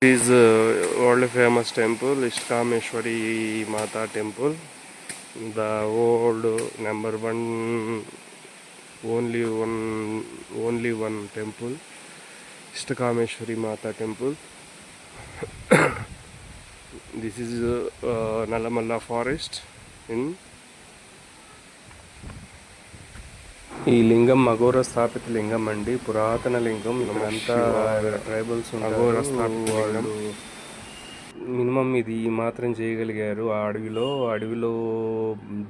This is world famous temple, Ishkameshwari Mata temple, the old number one, only one temple, Ishkameshwari Mata temple. This is Nalamalla forest in. ఈ లింగం అఘోర స్థాపిత లింగం అండి, పురాతన లింగం. ఇక్కడంతా tribals అఘోర స్థాపిత లింగం. మినిమం ఇది మాత్రం చేయగలిగారు. ఆ అడవిలో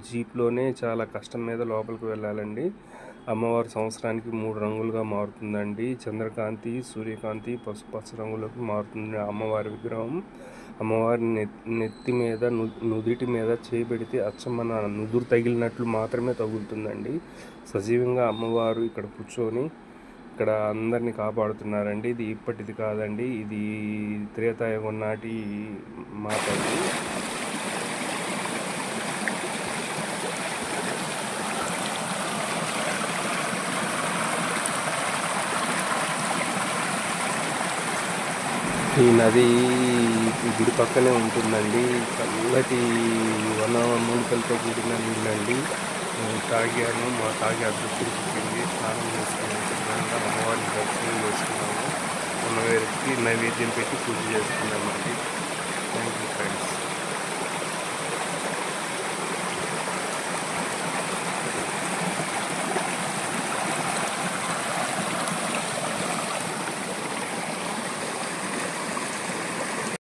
జీప్లోనే చాలా కష్టం మీద లోపలికి వెళ్ళాలండి. అమ్మవారు సంవత్సరానికి 3 రంగులుగా మారుతుందండి. చంద్రకాంతి, సూర్యకాంతి, పసుపచ్చ రంగులోకి మారుతుంది అమ్మవారి విగ్రహం. అమ్మవారి నెత్తి మీద నుదుటి మీద చేయబెడితే అచ్చం మన నుదురు తగిలినట్లు మాత్రమే తగులుతుందండి. సజీవంగా అమ్మవారు ఇక్కడ కూర్చొని ఇక్కడ అందరినీ కాపాడుతున్నారండి. ఇది ఇప్పటిది కాదండి, ఇది త్రేతాయుగం నాటి మాత. ఈ నది గుడి పక్కనే ఉంటుందండి. చల్లటి మూలికలతో కూడిన నీళ్ళండి. తాగాను, తాగి అదృష్టం పుట్టింది. స్నానం చేసుకున్నాము, శుభ్రంగా అమ్మవారిని దర్శనం చేసుకున్నాము. అమ్మవారికి నైవేద్యం పెట్టి పూజ చేసుకున్నామండి.